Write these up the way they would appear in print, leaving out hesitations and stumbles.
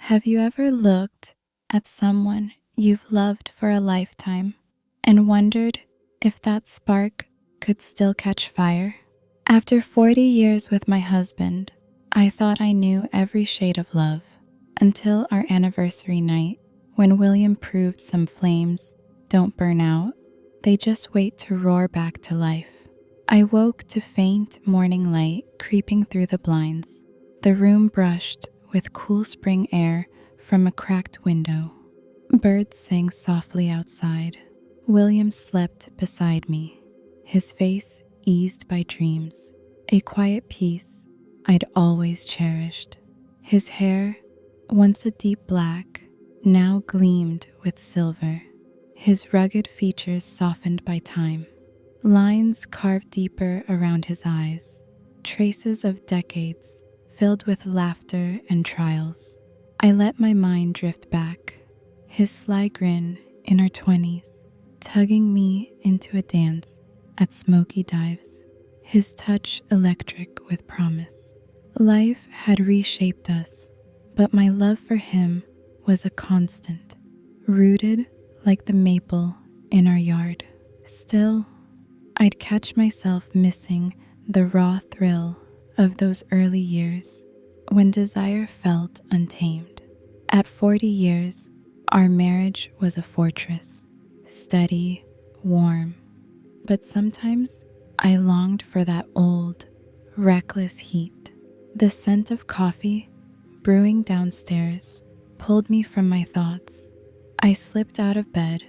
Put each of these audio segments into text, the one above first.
Have you ever looked at someone you've loved for a lifetime and wondered if that spark could still catch fire? After 40 years with my husband, I thought I knew every shade of love until our anniversary night when William proved some flames don't burn out, they just wait to roar back to life. I woke to faint morning light creeping through the blinds, the room brushed with cool spring air from a cracked window. Birds sang softly outside. William slept beside me, his face eased by dreams, a quiet peace I'd always cherished. His hair, once a deep black, now gleamed with silver, his rugged features softened by time. Lines carved deeper around his eyes, traces of decades filled with laughter and trials. I let my mind drift back, his sly grin in our 20s, tugging me into a dance at smoky dives, his touch electric with promise. Life had reshaped us, but my love for him was a constant, rooted like the maple in our yard. Still, I'd catch myself missing the raw thrill of those early years when desire felt untamed. At 40 years, our marriage was a fortress, steady, warm, but sometimes I longed for that old, reckless heat. The scent of coffee brewing downstairs pulled me from my thoughts. I slipped out of bed,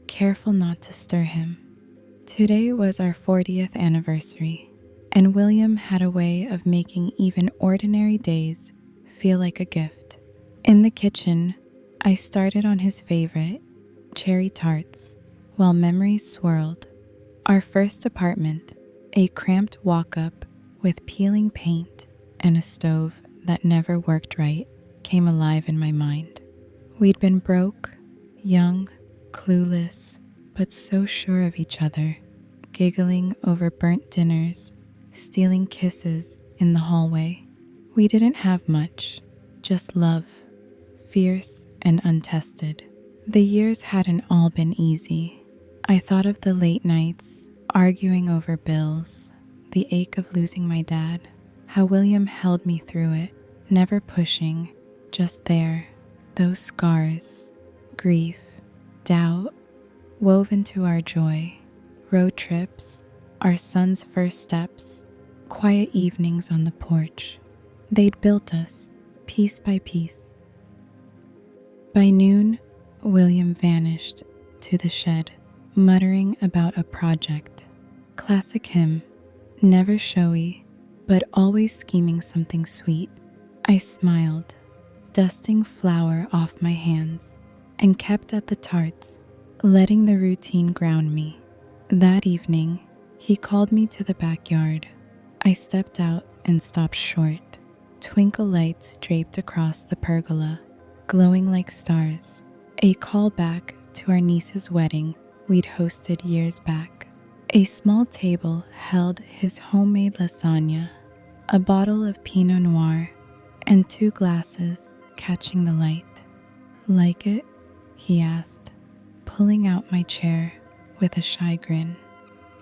careful not to stir him. Today was our 40th anniversary, and William had a way of making even ordinary days feel like a gift. In the kitchen, I started on his favorite, cherry tarts, while memories swirled. Our first apartment, a cramped walk-up with peeling paint and a stove that never worked right, came alive in my mind. We'd been broke, young, clueless, but so sure of each other, giggling over burnt dinners, stealing kisses in the hallway. We didn't have much, just love, fierce and untested. The years hadn't all been easy. I thought of the late nights, arguing over bills, the ache of losing my dad, how William held me through it, never pushing, just there. Those scars, grief, doubt, wove into our joy. Road trips, our son's first steps, quiet evenings on the porch. They'd built us, piece by piece. By noon, William vanished to the shed, muttering about a project. Classic him, never showy, but always scheming something sweet. I smiled, dusting flour off my hands, and kept at the tarts, letting the routine ground me. That evening, he called me to the backyard. I stepped out and stopped short. Twinkle lights draped across the pergola, glowing like stars, a callback to our niece's wedding we'd hosted years back. A small table held his homemade lasagna, a bottle of Pinot Noir, and 2 glasses catching the light. Like it? He asked, pulling out my chair with a shy grin.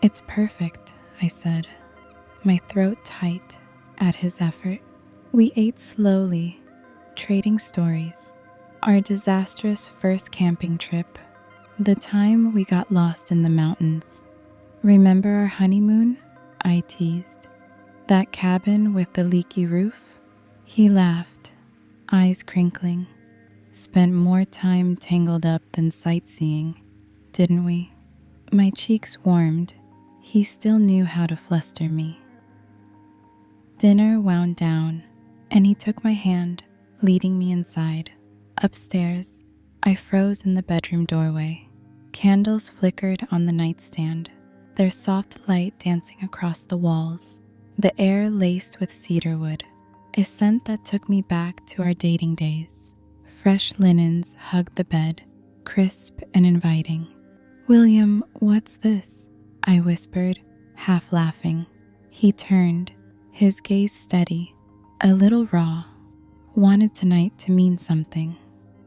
It's perfect, I said, my throat tight at his effort. We ate slowly, trading stories. Our disastrous first camping trip, the time we got lost in the mountains. Remember our honeymoon? I teased. That cabin with the leaky roof? He laughed, eyes crinkling. Spent more time tangled up than sightseeing, didn't we? My cheeks warmed. He still knew how to fluster me. Dinner wound down, and he took my hand, leading me inside. Upstairs, I froze in the bedroom doorway. Candles flickered on the nightstand, their soft light dancing across the walls. The air laced with cedarwood, a scent that took me back to our dating days. Fresh linens hugged the bed, crisp and inviting. William, what's this? I whispered, half laughing. He turned, his gaze steady, a little raw. wanted tonight to mean something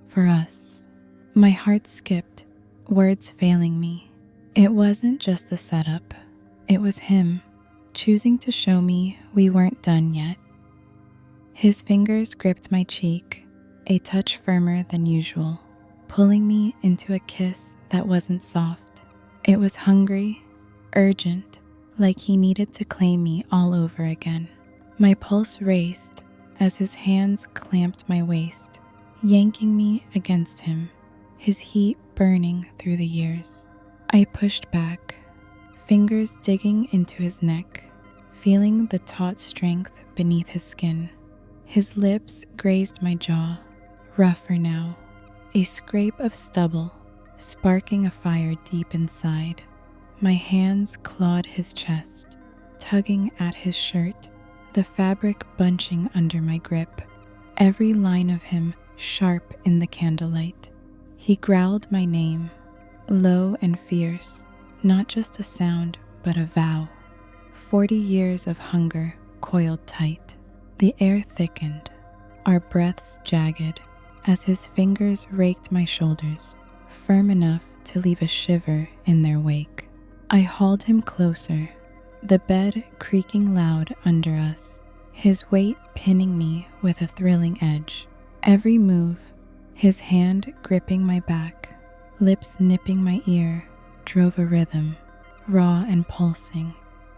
for us. My heart skipped, words failing me. It wasn't just the setup, it was him choosing to show me we weren't done yet. His fingers gripped my cheek, a touch firmer than usual, pulling me into a kiss that wasn't soft. It was hungry, urgent, like he needed to claim me all over again. My pulse raced as his hands clamped my waist, yanking me against him, his heat burning through the years. I pushed back, fingers digging into his neck, feeling the taut strength beneath his skin. His lips grazed my jaw, rougher now, a scrape of stubble, sparking a fire deep inside. My hands clawed his chest, tugging at his shirt, the fabric bunching under my grip, every line of him sharp in the candlelight. He growled my name, low and fierce, not just a sound, but a vow. 40 years of hunger coiled tight. The air thickened, our breaths jagged, as his fingers raked my shoulders, firm enough to leave a shiver in their wake. I hauled him closer, the bed creaking loud under us, his weight pinning me with a thrilling edge. Every move, his hand gripping my back, lips nipping my ear, drove a rhythm, raw and pulsing,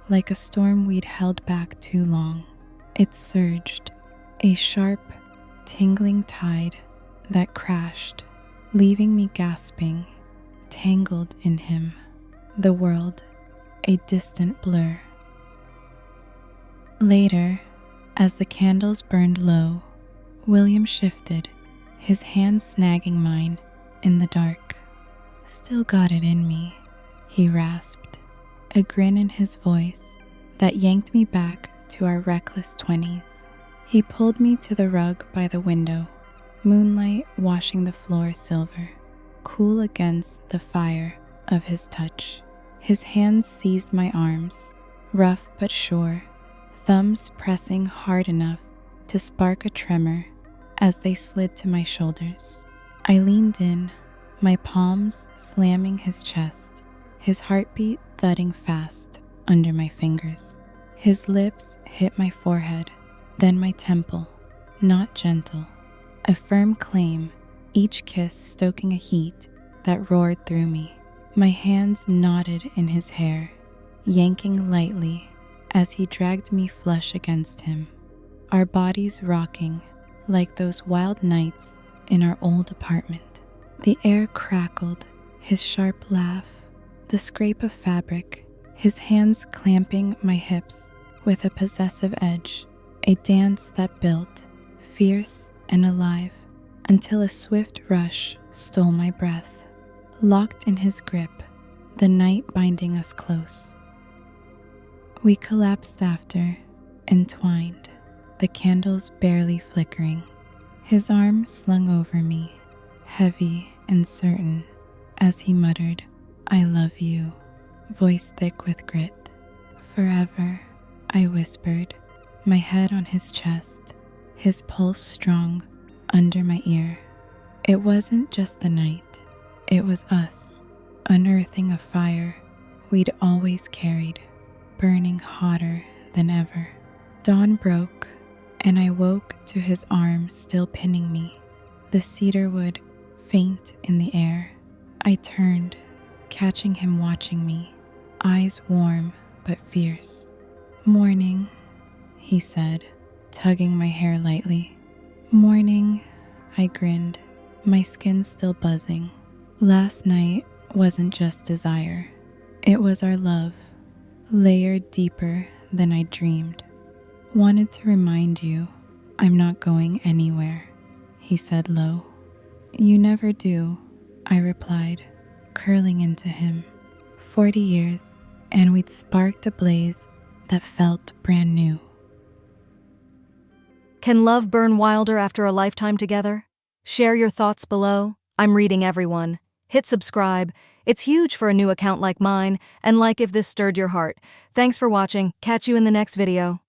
like a storm we'd held back too long. It surged, a sharp, tingling tide that crashed, leaving me gasping, tangled in him, the world a distant blur. Later, as the candles burned low, William shifted, his hand snagging mine in the dark. "Still got it in me," he rasped, a grin in his voice that yanked me back to our reckless 20s. He pulled me to the rug by the window, moonlight washing the floor silver, cool against the fire of his touch. His hands seized my arms, rough but sure, thumbs pressing hard enough to spark a tremor as they slid to my shoulders. I leaned in, my palms slamming his chest, his heartbeat thudding fast under my fingers. His lips hit my forehead, then my temple, not gentle, a firm claim, each kiss stoking a heat that roared through me. My hands knotted in his hair, yanking lightly as he dragged me flush against him, our bodies rocking like those wild nights in our old apartment. The air crackled, his sharp laugh, the scrape of fabric, his hands clamping my hips with a possessive edge, a dance that built, fierce and alive, until a swift rush stole my breath. Locked in his grip, the night binding us close. We collapsed after, entwined, the candles barely flickering. His arm slung over me, heavy and certain, as he muttered, "I love you," voice thick with grit. "Forever," I whispered, my head on his chest, his pulse strong under my ear. It wasn't just the night, it was us, unearthing a fire we'd always carried, burning hotter than ever. Dawn broke, and I woke to his arm still pinning me, the cedar wood faint in the air. I turned, catching him watching me, eyes warm but fierce. "Morning," he said, tugging my hair lightly. "Morning," I grinned, my skin still buzzing. Last night wasn't just desire. It was our love, layered deeper than I dreamed. "Wanted to remind you, I'm not going anywhere," he said low. "You never do," I replied, curling into him. 40 years, and we'd sparked a blaze that felt brand new. Can love burn wilder after a lifetime together? Share your thoughts below. I'm reading everyone. Hit subscribe. It's huge for a new account like mine, and like if this stirred your heart. Thanks for watching. Catch you in the next video.